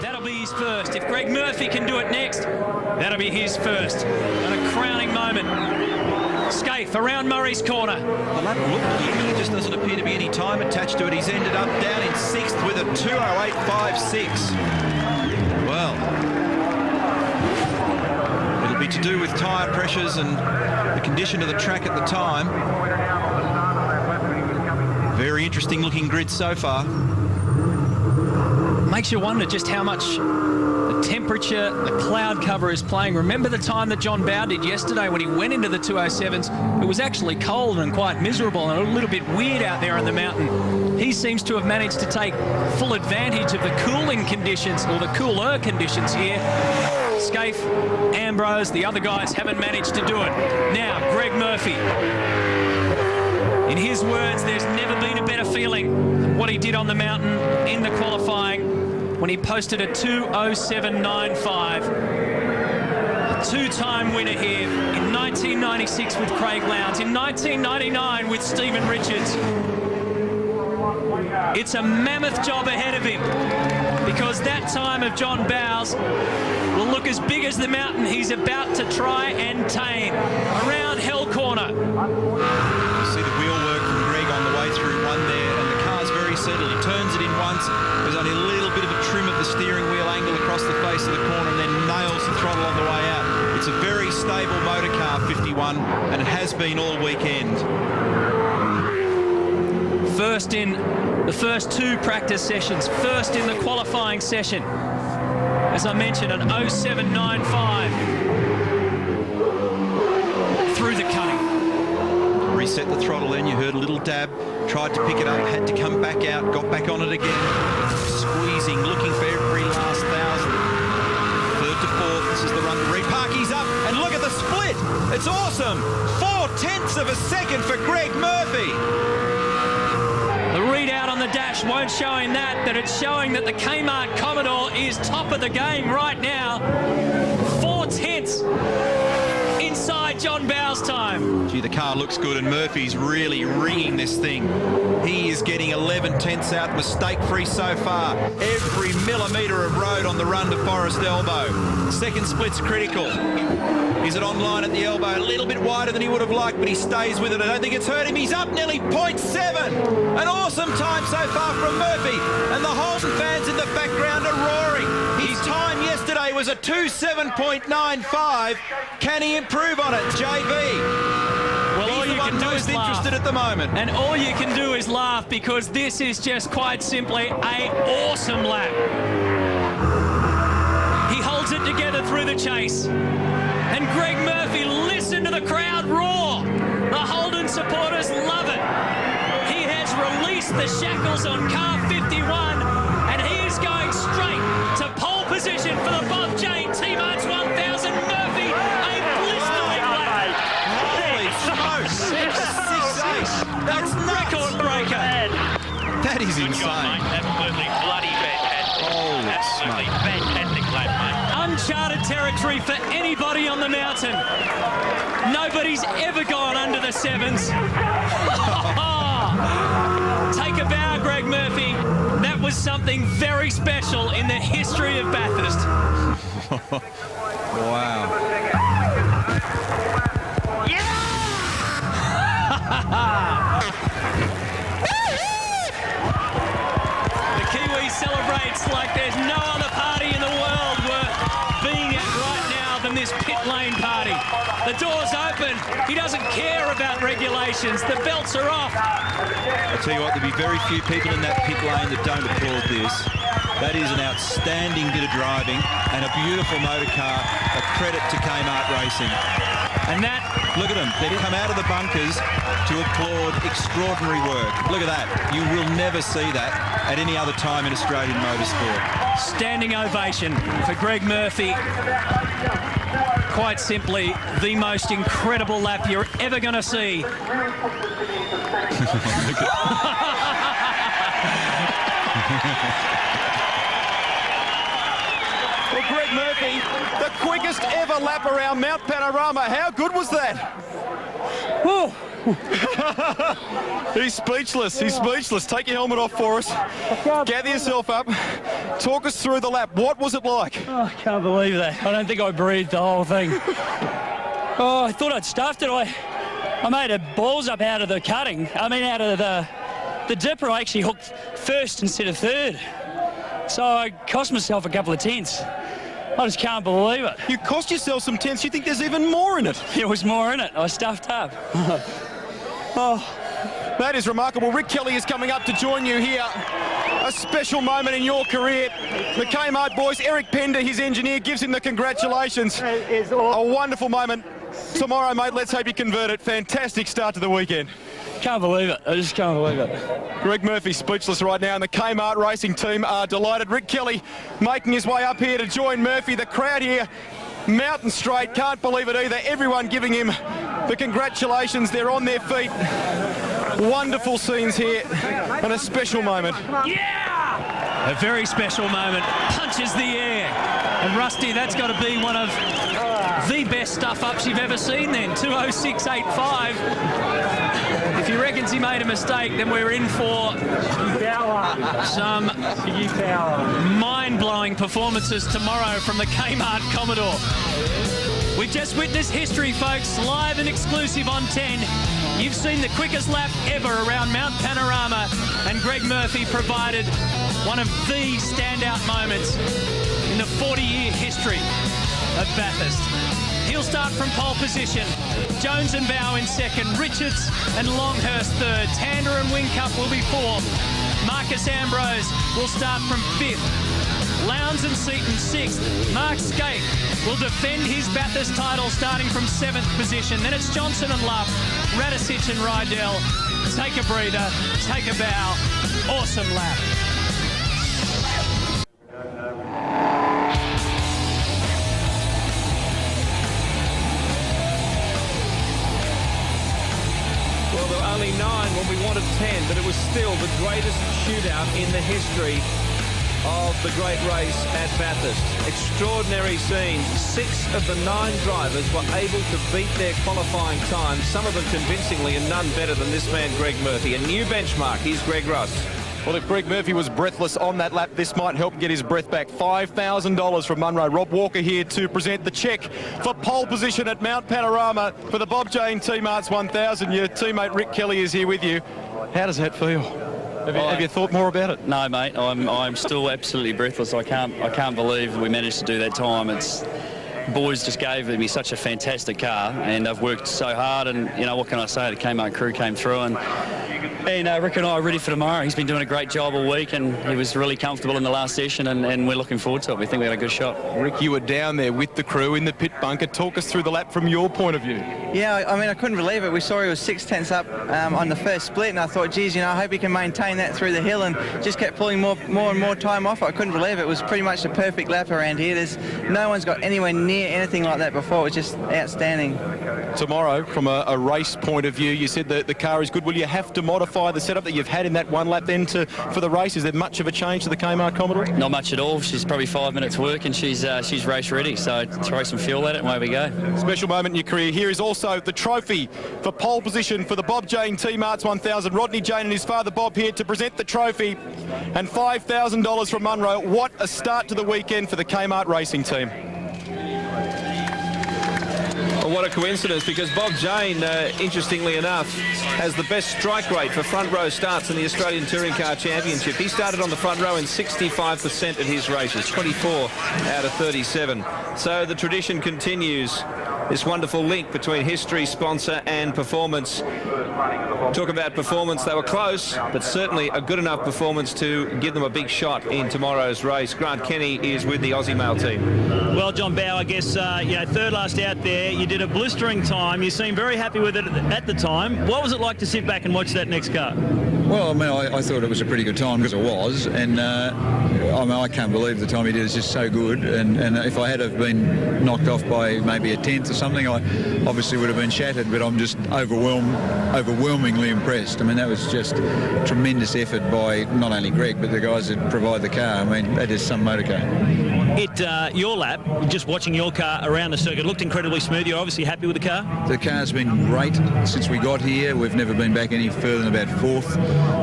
That'll be his first. If Greg Murphy can do it next, that'll be his first. And a crowning moment. Scaife around Murray's corner. The lap looked good. There just doesn't appear to be any time attached to it. He's ended up down in 6th with a 2:08.56. Well, it'll be to do with tyre pressures and the condition of the track at the time. Very interesting looking grid so far. Makes you wonder just how much the temperature, the cloud cover is playing. Remember the time that John Bowe did yesterday when he went into the 207s? It was actually cold and quite miserable and a little bit weird out there on the mountain. He seems to have managed to take full advantage of the cooling conditions, or the cooler conditions here. Scaife, Ambrose, the other guys haven't managed to do it. Now, Greg Murphy. In his words, there's never been a better feeling than what he did on the mountain in the qualifying when he posted a 2:07.95. A two-time winner here in 1996 with Craig Lowndes, in 1999 with Stephen Richards. It's a mammoth job ahead of him, because that time of John Bowes will look as big as the mountain he's about to try and tame. Around Hell Corner. See the wheel work from Greg on the way through one there, and the car's very settled. He turns it in once. There's only a little bit of a trim of the steering wheel angle across the face of the corner, and then nails the throttle on the way out. It's a very stable motor car, 51, and it has been all weekend. First in the first two practice sessions, first in the qualifying session. As I mentioned, an 07.95 through the cutting. Reset the throttle then, you heard a little dab, tried to pick it up, had to come back out, got back on it again, squeezing, looking for every last thousand. Third to fourth, this is the run to repark, he's up, and look at the split! It's awesome! 0.4 of a second for Greg Murphy! The readout on the dash won't show him that, but it's showing that the Kmart Commodore is top of the game right now. 0.4 inside John Bowes' time. Gee, the car looks good, and Murphy's really ringing this thing. He is getting 11/10 out, mistake-free so far. Every millimetre of road on the run to Forest Elbow. Second split's critical. Is it online at the elbow? A little bit wider than he would have liked, but he stays with it. I don't think it's hurt him. He's up nearly 0.7. An awesome time so far from Murphy. And the Holden fans in the background are roaring. His time yesterday was a 2:07.95. Can he improve on it? JB. Well, all you can do is laugh. Interested at the moment. And all you can do is laugh, because this is just quite simply an awesome lap. He holds it together through the chase. And Greg Murphy, listen to the crowd roar. The Holden supporters love it. He has released the shackles on car 51, and he is going straight to pole position for the Bob Jane T-Marts 1000. Murphy, a blistering lap. Holy smokes. 6.68. That's record breaker. That is insane. Absolutely bloody fantastic. Holy Absolutely smoke. fantastic lap, mate. Uncharted territory for anybody on the mountain. Nobody's ever gone under the sevens. Take a bow, Greg Murphy. That was something very special in the history of Bathurst. Wow. The Kiwi celebrates like there's no other party in the world worth being at right now than this pit lane party. The door's open. He doesn't care about regulations. The belts are off. I tell you what, there'll be very few people in that pit lane that don't applaud this. That is an outstanding bit of driving and a beautiful motor car. A credit to Kmart Racing. And that, look at them. They've come out of the bunkers to applaud extraordinary work. Look at that. You will never see that at any other time in Australian motorsport. standing ovation for Greg Murphy. Quite simply, the most incredible lap you're ever going to see. Well, Greg Murphy, the quickest ever lap around Mount Panorama. How good was that? Whew. He's speechless. He's speechless. Take your helmet off for us. Gather yourself up. Talk us through the lap. What was it like? Oh, I can't believe that. I don't think I breathed the whole thing. Oh, I thought I'd stuffed it. I made a balls up out of the cutting. I mean, out of the dipper. I actually hooked first instead of third. So I cost myself a couple of tenths. I just can't believe it. You cost yourself some tenths. You think there's even more in it? There was more in it. I stuffed up. Oh, that is remarkable. Rick Kelly is coming up to join you here. A special moment in your career. The Kmart boys, Eric Pender, his engineer, gives him the congratulations. A wonderful moment. Tomorrow, mate, let's hope you convert it. Fantastic start to the weekend. Can't believe it. I just can't believe it. Greg Murphy speechless right now, and the Kmart racing team are delighted. Rick Kelly making his way up here to join Murphy. The crowd here, mountain straight, can't believe it either. Everyone giving him the congratulations. They're on their feet. Wonderful scenes here, and a special moment. Yeah! A very special moment. Punches the air. And Rusty, that's got to be one of the best stuff-ups you've ever seen then. 2:06.85. If he reckons he made a mistake, then we're in for some mind-blowing performances tomorrow from the Kmart Commodore. We've just witnessed history, folks, live and exclusive on 10. You've seen the quickest lap ever around Mount Panorama, and Greg Murphy provided one of the standout moments in the 40-year history of Bathurst. He'll start from pole position. Jones and Bow in second, Richards and Longhurst third. Tander and Whincup will be fourth. Marcus Ambrose will start from fifth. Lowndes and Seaton sixth. Mark Skate will defend his Bathurst title starting from seventh position. Then it's Johnson and Luff, Radicic and Rydell. Take a breather, take a bow. Awesome lap. Well, there were only 9 when we wanted 10, but it was still the greatest shootout in the history of the great race at Bathurst. Extraordinary scene. 6 of the 9 drivers were able to beat their qualifying time, some of them convincingly, and none better than this man, Greg Murphy. A new benchmark. Here's Greg Russ. Well, if Greg Murphy was breathless on that lap, this might help get his breath back. $5,000 from Munro. Rob Walker here to present the cheque for pole position at Mount Panorama for the Bob Jane T-Marts 1000. Your teammate Rick Kelly is here with you. How does that feel? Have you thought more about it? No, mate. I'm still absolutely breathless. I can't believe we managed to do that time. Boys just gave me such a fantastic car, and I've worked so hard. And you know, what can I say? The Kmart crew came through, and Rick and I are ready for tomorrow. He's been doing a great job all week, and he was really comfortable in the last session, and we're looking forward to it. We think we got a good shot. Rick, you were down there with the crew in the pit bunker. Talk us through the lap from your point of view. Yeah, I mean, I couldn't believe it. We saw he was 6 tenths up on the first split, and I thought, geez, you know, I hope he can maintain that through the hill, and just kept pulling more and more time off. I couldn't believe it. It was pretty much the perfect lap around here. No one's got anywhere near anything like that before. It was just outstanding. Tomorrow, from a race point of view, you said that the car is good. Will you have to modify the setup that you've had in that one lap then for the race? Is there much of a change to the Kmart Commodore? Not much at all. She's probably 5 minutes work, and she's race ready. So throw some fuel at it, and away we go. Special moment in your career. Here is also the trophy for pole position for the Bob Jane T-Marts 1000. Rodney Jane and his father Bob here to present the trophy, and $5,000 from Munro. What a start to the weekend for the Kmart racing team. Well, what a coincidence, because Bob Jane, interestingly enough, has the best strike rate for front row starts in the Australian Touring Car Championship. He started on the front row in 65% of his races, 24 out of 37. So the tradition continues. This wonderful link between history, sponsor and performance. Talk about performance, they were close, but certainly a good enough performance to give them a big shot in tomorrow's race. Grant Kenny is with the Aussie Mail team. Well, John Bow, I guess, third last out there. You did a blistering time. You seemed very happy with it at the time. What was it like to sit back and watch that next car? Well, I mean, I thought it was a pretty good time, because it was, and I can't believe the time he did is just so good, and if I had have been knocked off by maybe a tenth or something, I obviously would have been shattered, but I'm just overwhelmingly impressed. I mean, that was just tremendous effort by not only Greg, but the guys that provide the car. I mean, that is some motor car. Your lap, just watching your car around the circuit, looked incredibly smooth. You're obviously happy with the car? The car's been great since we got here. We've never been back any further than about fourth.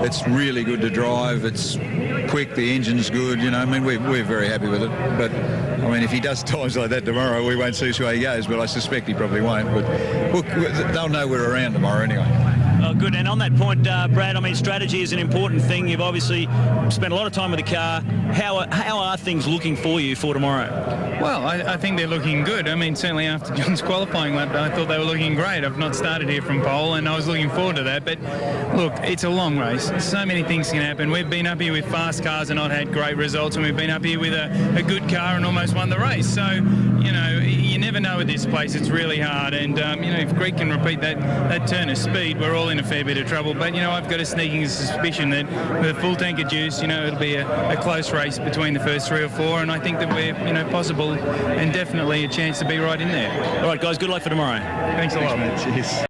It's really good to drive. It's quick, the engine's good, you know. I mean, we're very happy with it. But, I mean, if he does times like that tomorrow, we won't see which way he goes, but I suspect he probably won't. But they'll know we're around tomorrow anyway. Oh, good. And on that point, Brad, I mean, strategy is an important thing. You've obviously spent a lot of time with the car. How are things looking for you for tomorrow? Well, I think they're looking good. I mean, certainly after John's qualifying lap, I thought they were looking great. I've not started here from pole, and I was looking forward to that. But, look, it's a long race. So many things can happen. We've been up here with fast cars and not had great results, and we've been up here with a good car and almost won the race. So, you know, you never know with this place. It's really hard. And, you know, if Greg can repeat that turn of speed, we're all in a fair bit of trouble. But, you know, I've got a sneaking suspicion that with a full tank of juice, you know, it'll be a close race between the first 3 or 4. And I think that we're, you know, possible and definitely a chance to be right in there. All right, guys, good luck for tomorrow. Thanks a lot. Cheers.